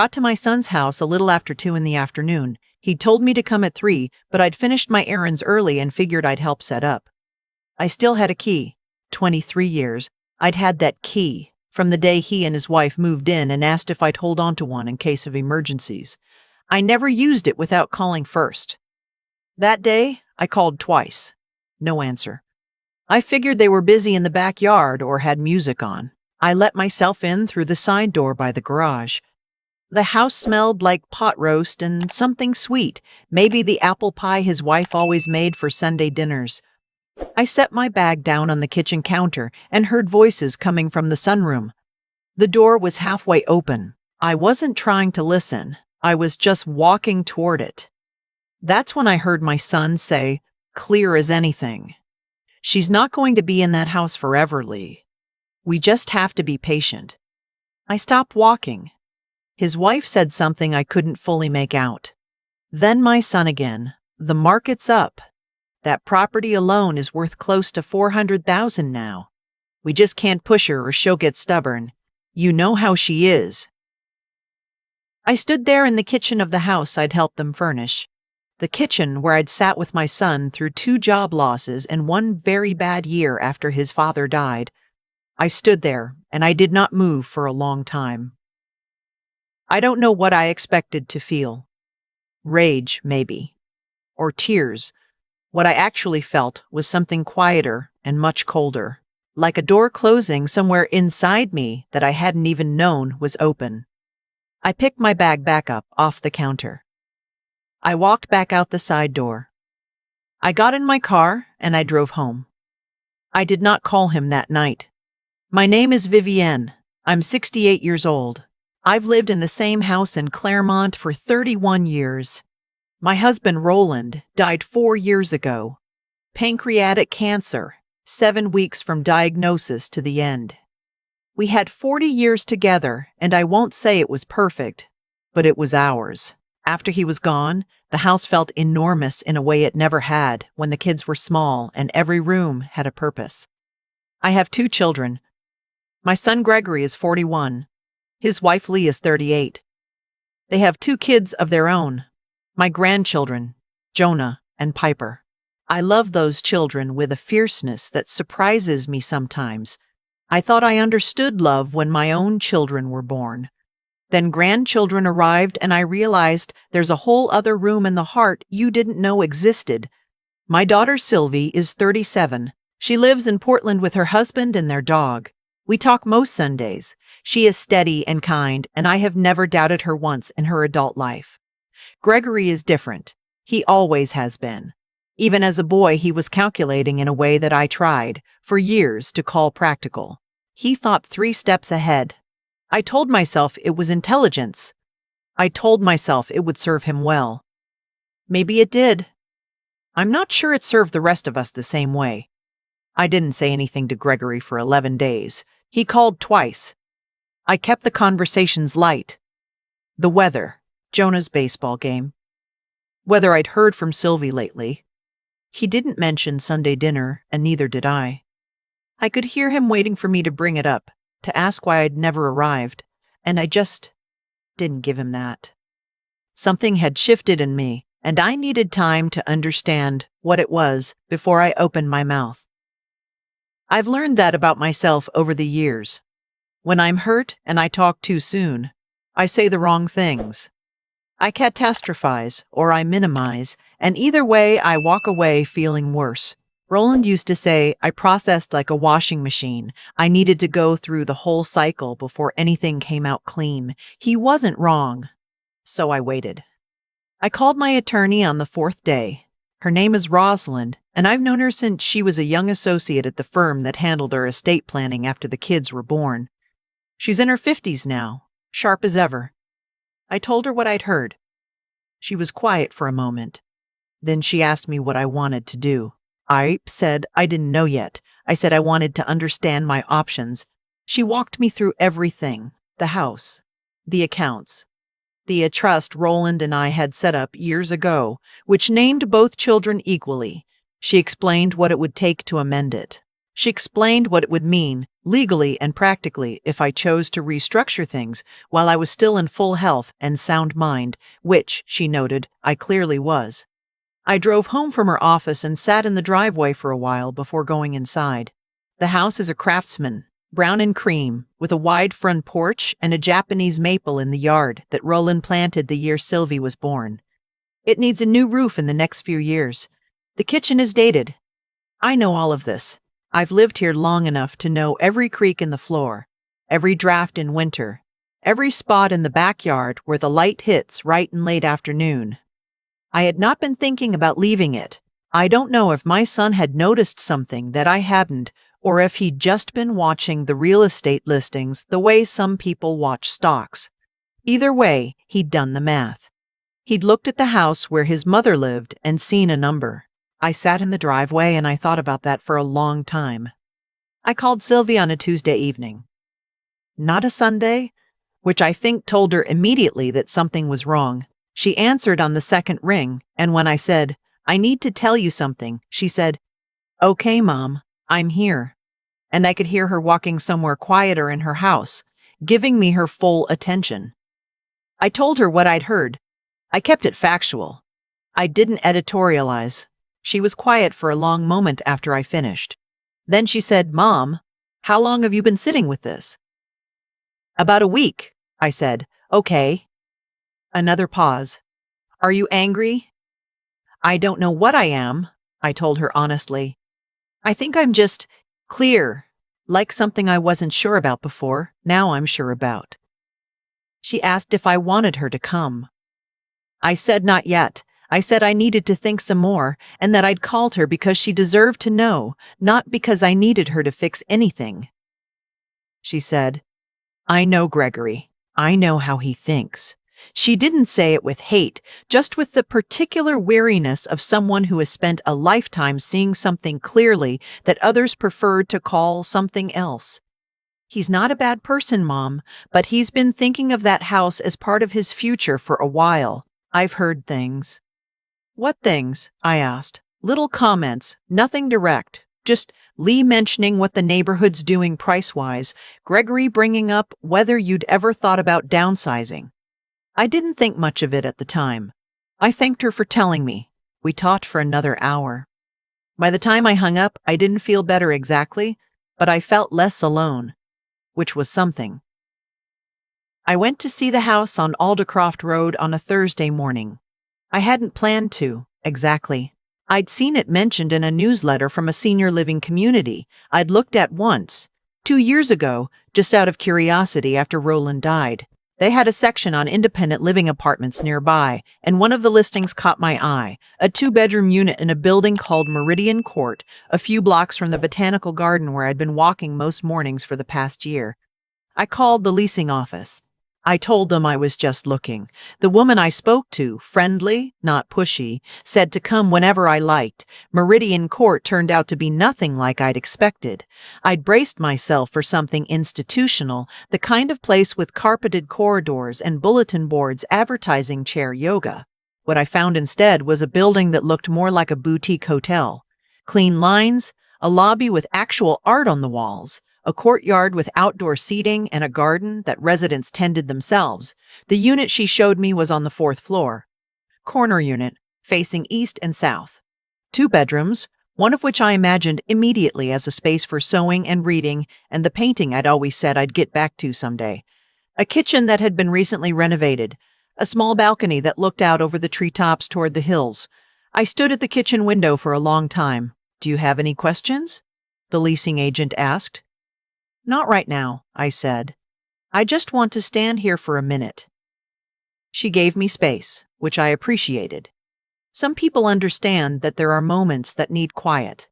Got to my son's house a little after 2 in the afternoon. He'd told me to come at 3, but I'd finished my errands early and figured I'd help set up. I still had a key. 23 years. I'd had that key from the day he and his wife moved in and asked if I'd hold on to one in case of emergencies. I never used it without calling first. That day, I called twice. No answer. I figured they were busy in the backyard or had music on. I let myself in through the side door by the garage. The house smelled like pot roast and something sweet, maybe the apple pie his wife always made for Sunday dinners. I set my bag down on the kitchen counter and heard voices coming from the sunroom. The door was halfway open. I wasn't trying to listen. I was just walking toward it. That's when I heard my son say, clear as anything, "She's not going to be in that house forever, Lee. We just have to be patient." I stopped walking. His wife said something I couldn't fully make out. Then my son again. "The market's up. That property alone is worth close to $400,000 now. We just can't push her or she'll get stubborn. You know how she is." I stood there in the kitchen of the house I'd helped them furnish. The kitchen where I'd sat with my son through 2 job losses and 1 very bad year after his father died. I stood there, and I did not move for a long time. I don't know what I expected to feel. Rage, maybe. Or tears. What I actually felt was something quieter and much colder, like a door closing somewhere inside me that I hadn't even known was open. I picked my bag back up off the counter. I walked back out the side door. I got in my car and I drove home. I did not call him that night. "My name is Vivienne. I'm 68 years old. I've lived in the same house in Claremont for 31 years. My husband, Roland, died 4 years ago. Pancreatic cancer, 7 weeks from diagnosis to the end. We had 40 years together, and I won't say it was perfect, but it was ours. After he was gone, the house felt enormous in a way it never had when the kids were small and every room had a purpose. I have 2 children. My son Gregory is 41. His wife Lee is 38. They have 2 kids of their own. My grandchildren, Jonah and Piper. I love those children with a fierceness that surprises me sometimes. I thought I understood love when my own children were born. Then grandchildren arrived and I realized there's a whole other room in the heart you didn't know existed. My daughter Sylvie is 37. She lives in Portland with her husband and their dog. We talk most Sundays. She is steady and kind, and I have never doubted her once in her adult life. Gregory is different. He always has been. Even as a boy, he was calculating in a way that I tried, for years, to call practical. He thought 3 steps ahead. I told myself it was intelligence. I told myself it would serve him well. Maybe it did. I'm not sure it served the rest of us the same way. I didn't say anything to Gregory for 11 days. He called twice. I kept the conversations light. The weather, Jonah's baseball game, whether I'd heard from Sylvie lately. He didn't mention Sunday dinner, and neither did I. I could hear him waiting for me to bring it up, to ask why I'd never arrived, and I just didn't give him that. Something had shifted in me, and I needed time to understand what it was before I opened my mouth. I've learned that about myself over the years. When I'm hurt and I talk too soon, I say the wrong things. I catastrophize or I minimize, and either way I walk away feeling worse. Roland used to say I processed like a washing machine. I needed to go through the whole cycle before anything came out clean. He wasn't wrong. So I waited. I called my attorney on the 4th day. Her name is Rosalind, and I've known her since she was a young associate at the firm that handled our estate planning after the kids were born. She's in her 50s now, sharp as ever. I told her what I'd heard. She was quiet for a moment. Then she asked me what I wanted to do. I said I didn't know yet. I said I wanted to understand my options. She walked me through everything: the house, the accounts, the trust Roland and I had set up years ago, which named both children equally. She explained what it would take to amend it. She explained what it would mean legally and practically, if I chose to restructure things while I was still in full health and sound mind, which, she noted, I clearly was. I drove home from her office and sat in the driveway for a while before going inside. The house is a craftsman, brown and cream, with a wide front porch and a Japanese maple in the yard that Roland planted the year Sylvie was born. It needs a new roof in the next few years. The kitchen is dated. I know all of this. I've lived here long enough to know every creak in the floor, every draft in winter, every spot in the backyard where the light hits right in late afternoon. I had not been thinking about leaving it. I don't know if my son had noticed something that I hadn't, or if he'd just been watching the real estate listings the way some people watch stocks. Either way, he'd done the math. He'd looked at the house where his mother lived and seen a number. I sat in the driveway and I thought about that for a long time. I called Sylvie on a Tuesday evening. Not a Sunday, which I think told her immediately that something was wrong. She answered on the second ring, and when I said, "I need to tell you something," she said, "Okay, Mom, I'm here." And I could hear her walking somewhere quieter in her house, giving me her full attention. I told her what I'd heard. I kept it factual. I didn't editorialize. She was quiet for a long moment after I finished. Then she said, "Mom, how long have you been sitting with this?" "About a week," I said. "Okay." Another pause. "Are you angry?" "I don't know what I am," I told her honestly. "I think I'm just clear, like something I wasn't sure about before, now I'm sure about." She asked if I wanted her to come. I said not yet. I said I needed to think some more, and that I'd called her because she deserved to know, not because I needed her to fix anything. She said, "I know Gregory. I know how he thinks." She didn't say it with hate, just with the particular weariness of someone who has spent a lifetime seeing something clearly that others preferred to call something else. "He's not a bad person, Mom, but he's been thinking of that house as part of his future for a while. I've heard things." "What things?" I asked. "Little comments, nothing direct. Just Lee mentioning what the neighborhood's doing price-wise, Gregory bringing up whether you'd ever thought about downsizing." I didn't think much of it at the time. I thanked her for telling me. We talked for another hour. By the time I hung up, I didn't feel better exactly, but I felt less alone, which was something. I went to see the house on Aldercroft Road on a Thursday morning. I hadn't planned to, exactly. I'd seen it mentioned in a newsletter from a senior living community I'd looked at once, 2 years ago, just out of curiosity after Roland died. They had a section on independent living apartments nearby, and one of the listings caught my eye, a 2-bedroom unit in a building called Meridian Court, a few blocks from the botanical garden where I'd been walking most mornings for the past year. I called the leasing office. I told them I was just looking. The woman I spoke to, friendly, not pushy, said to come whenever I liked. Meridian Court turned out to be nothing like I'd expected. I'd braced myself for something institutional, the kind of place with carpeted corridors and bulletin boards advertising chair yoga. What I found instead was a building that looked more like a boutique hotel. Clean lines, a lobby with actual art on the walls, a courtyard with outdoor seating and a garden that residents tended themselves. The unit she showed me was on the 4th floor. Corner unit, facing east and south. 2 bedrooms, one of which I imagined immediately as a space for sewing and reading and the painting I'd always said I'd get back to someday. A kitchen that had been recently renovated. A small balcony that looked out over the treetops toward the hills. I stood at the kitchen window for a long time. "Do you have any questions?" the leasing agent asked. "Not right now," I said. "I just want to stand here for a minute." She gave me space, which I appreciated. Some people understand that there are moments that need quiet.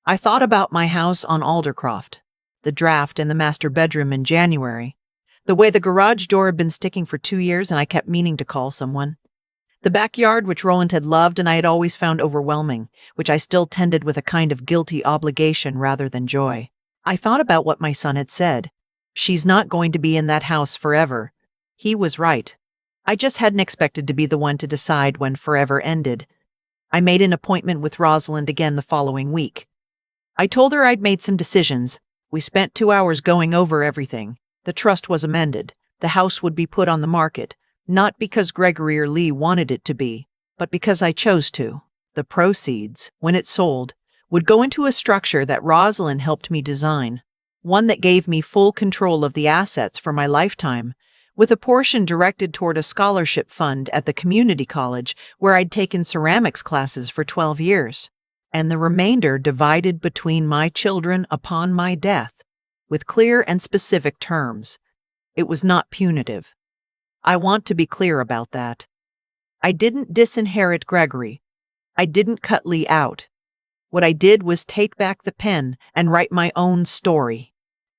I thought about my house on Aldercroft, the draft in the master bedroom in January, the way the garage door had been sticking for 2 years and I kept meaning to call someone, the backyard which Roland had loved and I had always found overwhelming, which I still tended with a kind of guilty obligation rather than joy. I thought about what my son had said. She's not going to be in that house forever. He was right. I just hadn't expected to be the one to decide when forever ended. I made an appointment with Rosalind again the following week. I told her I'd made some decisions, We spent 2 hours going over everything. The trust was amended. The house would be put on the market, not because Gregory or Lee wanted it to be, but because I chose to. The proceeds, when it sold, would go into a structure that Rosalind helped me design, one that gave me full control of the assets for my lifetime, with a portion directed toward a scholarship fund at the community college where I'd taken ceramics classes for 12 years, and the remainder divided between my children upon my death, with clear and specific terms. It was not punitive. I want to be clear about that. I didn't disinherit Gregory. I didn't cut Lee out. What I did was take back the pen and write my own story.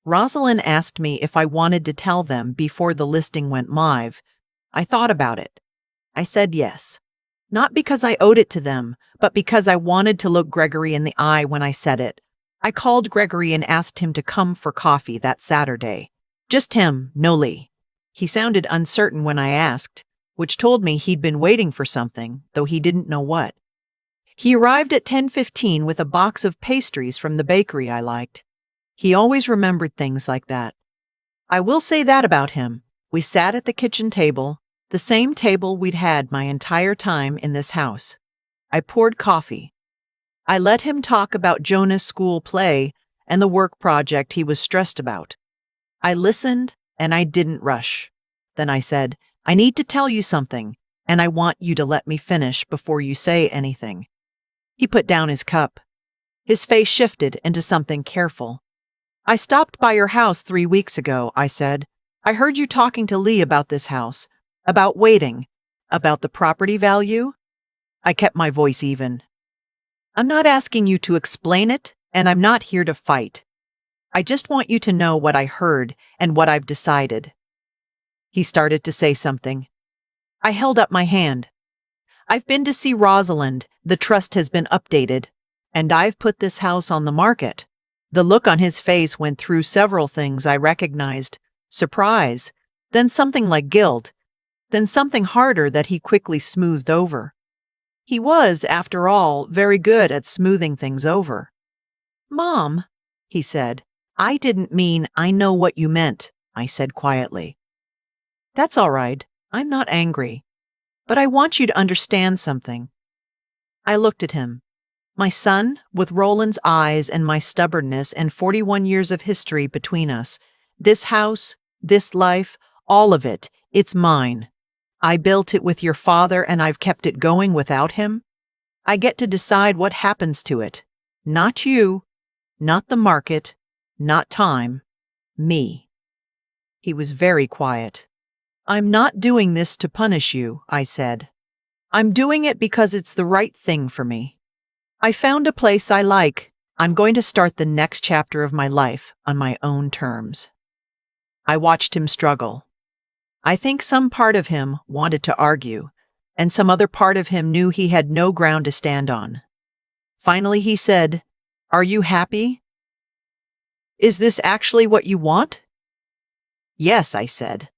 Rosalind asked me if I wanted to tell them before the listing went live. I thought about it. I said yes. Not because I owed it to them, but because I wanted to look Gregory in the eye when I said it. I called Gregory and asked him to come for coffee that Saturday. Just him, no Lee. He sounded uncertain when I asked, which told me he'd been waiting for something, though he didn't know what. He arrived at 10:15 with a box of pastries from the bakery I liked. He always remembered things like that. I will say that about him. We sat at the kitchen table, the same table we'd had my entire time in this house. I poured coffee. I let him talk about Jonah's school play and the work project he was stressed about. I listened, and I didn't rush. Then I said, I need to tell you something, and I want you to let me finish before you say anything. He put down his cup. His face shifted into something careful. I stopped by your house 3 weeks ago, I said. I heard you talking to Lee about this house, about waiting, about the property value. I kept my voice even. I'm not asking you to explain it, and I'm not here to fight. I just want you to know what I heard and what I've decided. He started to say something. I held up my hand. I've been to see Rosalind. The trust has been updated, and I've put this house on the market. The look on his face went through several things I recognized. Surprise, then something like guilt, then something harder that he quickly smoothed over. He was, after all, very good at smoothing things over. Mom, he said, I didn't mean I know what you meant, I said quietly. That's all right. I'm not angry. But I want you to understand something. I looked at him. My son, with Roland's eyes and my stubbornness and 41 years of history between us. This house, this life, all of it, it's mine. I built it with your father and I've kept it going without him. I get to decide what happens to it. Not you, not the market, not time, me. He was very quiet. I'm not doing this to punish you, I said. I'm doing it because it's the right thing for me. I found a place I like. I'm going to start the next chapter of my life on my own terms. I watched him struggle. I think some part of him wanted to argue, and some other part of him knew he had no ground to stand on. Finally, he said, Are you happy? Is this actually what you want? Yes, I said.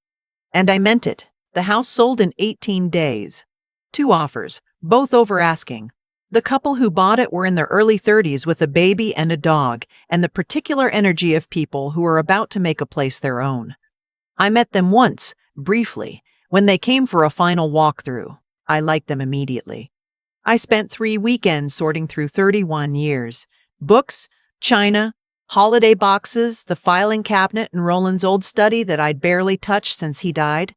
And I meant it. The house sold in 18 days. 2 offers, both over asking. The couple who bought it were in their early 30s with a baby and a dog, and the particular energy of people who are about to make a place their own. I met them once, briefly, when they came for a final walkthrough. I liked them immediately. I spent 3 weekends sorting through 31 years. Books, china, holiday boxes, the filing cabinet in Roland's old study that I'd barely touched since he died.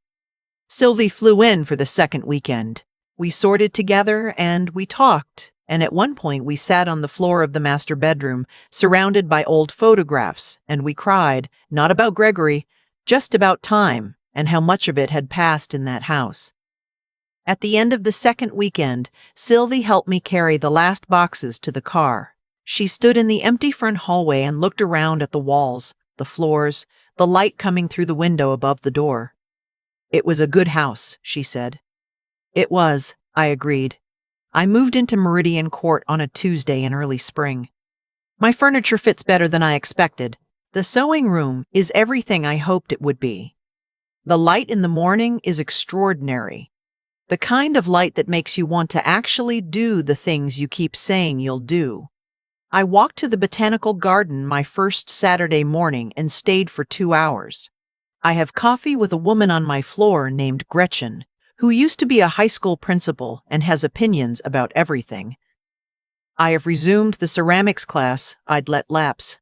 Sylvie flew in for the second weekend. We sorted together and we talked, and at one point we sat on the floor of the master bedroom, surrounded by old photographs, and we cried, not about Gregory, just about time and how much of it had passed in that house. At the end of the second weekend, Sylvie helped me carry the last boxes to the car. She stood in the empty front hallway and looked around at the walls, the floors, the light coming through the window above the door. It was a good house, she said. It was, I agreed. I moved into Meridian Court on a Tuesday in early spring. My furniture fits better than I expected. The sewing room is everything I hoped it would be. The light in the morning is extraordinary. The kind of light that makes you want to actually do the things you keep saying you'll do. I walked to the botanical garden my first Saturday morning and stayed for 2 hours. I have coffee with a woman on my floor named Gretchen, who used to be a high school principal and has opinions about everything. I have resumed the ceramics class I'd let lapse.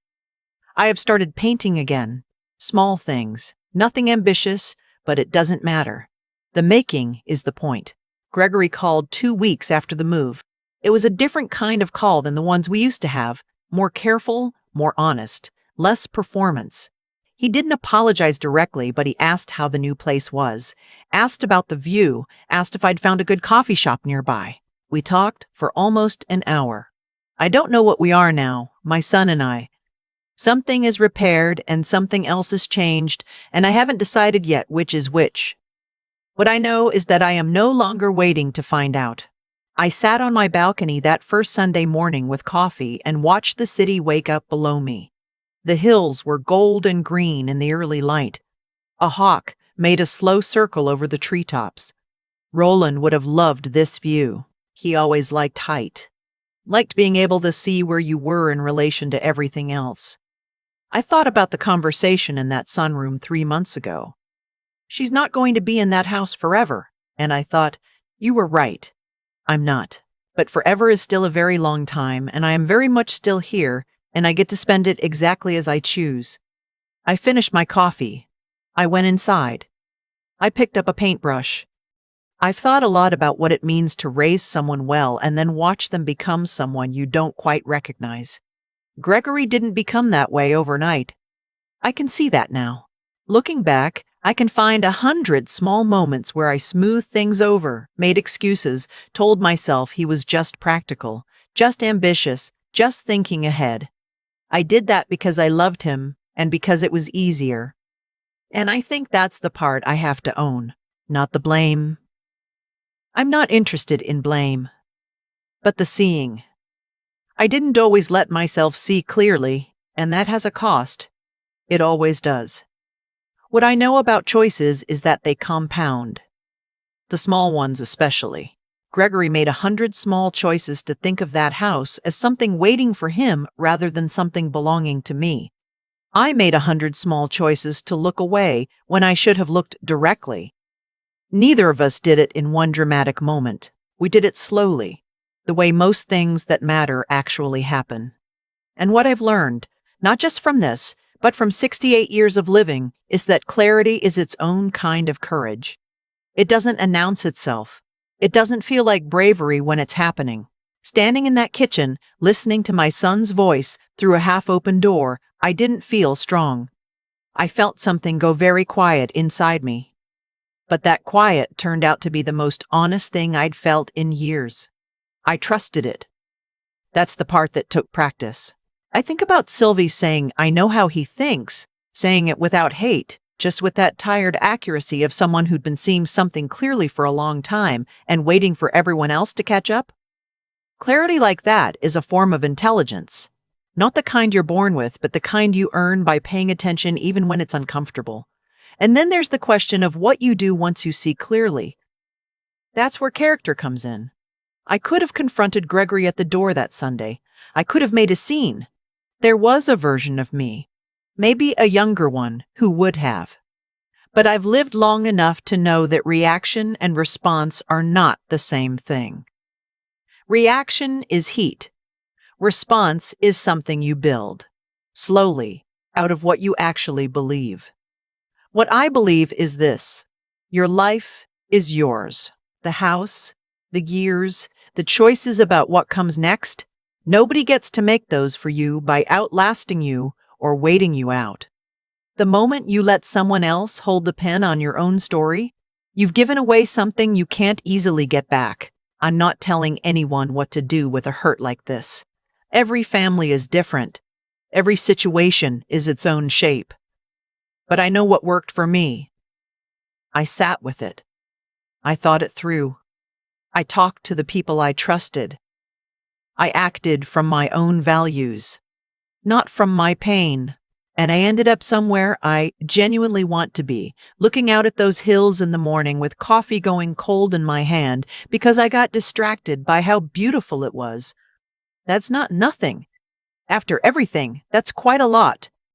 I have started painting again. Small things, nothing ambitious, but it doesn't matter. The making is the point. Gregory called 2 weeks after the move. It was a different kind of call than the ones we used to have, more careful, more honest, less performance. He didn't apologize directly, but he asked how the new place was, asked about the view, asked if I'd found a good coffee shop nearby. We talked for almost an hour. I don't know what we are now, my son and I. Something is repaired and something else is changed, and I haven't decided yet which is which. What I know is that I am no longer waiting to find out. I sat on my balcony that first Sunday morning with coffee and watched the city wake up below me. The hills were gold and green in the early light. A hawk made a slow circle over the treetops. Roland would have loved this view. He always liked height, liked being able to see where you were in relation to everything else. I thought about the conversation in that sunroom 3 months ago. She's not going to be in that house forever, and I thought, you were right. I'm not. But forever is still a very long time, and I am very much still here, and I get to spend it exactly as I choose. I finished my coffee. I went inside. I picked up a paintbrush. I've thought a lot about what it means to raise someone well and then watch them become someone you don't quite recognize. Gregory didn't become that way overnight. I can see that now. Looking back, I can find 100 small moments where I smoothed things over, made excuses, told myself he was just practical, just ambitious, just thinking ahead. I did that because I loved him and because it was easier. And I think that's the part I have to own, not the blame. I'm not interested in blame, but the seeing. I didn't always let myself see clearly, and that has a cost. It always does. What I know about choices is that they compound. The small ones especially. Gregory made 100 small choices to think of that house as something waiting for him rather than something belonging to me. I made 100 small choices to look away when I should have looked directly. Neither of us did it in one dramatic moment. We did it slowly, the way most things that matter actually happen. And what I've learned, not just from this, but from 68 years of living, is that clarity is its own kind of courage. It doesn't announce itself. It doesn't feel like bravery when it's happening. Standing in that kitchen, listening to my son's voice through a half-open door, I didn't feel strong. I felt something go very quiet inside me. But that quiet turned out to be the most honest thing I'd felt in years. I trusted it. That's the part that took practice. I think about Sylvie saying, I know how he thinks, saying it without hate, just with that tired accuracy of someone who'd been seeing something clearly for a long time and waiting for everyone else to catch up. Clarity like that is a form of intelligence. Not the kind you're born with, but the kind you earn by paying attention even when it's uncomfortable. And then there's the question of what you do once you see clearly. That's where character comes in. I could have confronted Gregory at the door that Sunday. I could have made a scene. There was a version of me, maybe a younger one, who would have. But I've lived long enough to know that reaction and response are not the same thing. Reaction is heat. Response is something you build, slowly, out of what you actually believe. What I believe is this: your life is yours. The house, the years, the choices about what comes next, nobody gets to make those for you by outlasting you or waiting you out. The moment you let someone else hold the pen on your own story, you've given away something you can't easily get back. I'm not telling anyone what to do with a hurt like this. Every family is different. Every situation is its own shape. But I know what worked for me. I sat with it. I thought it through. I talked to the people I trusted. I acted from my own values, not from my pain. And I ended up somewhere I genuinely want to be, looking out at those hills in the morning with coffee going cold in my hand because I got distracted by how beautiful it was. That's not nothing. After everything, that's quite a lot.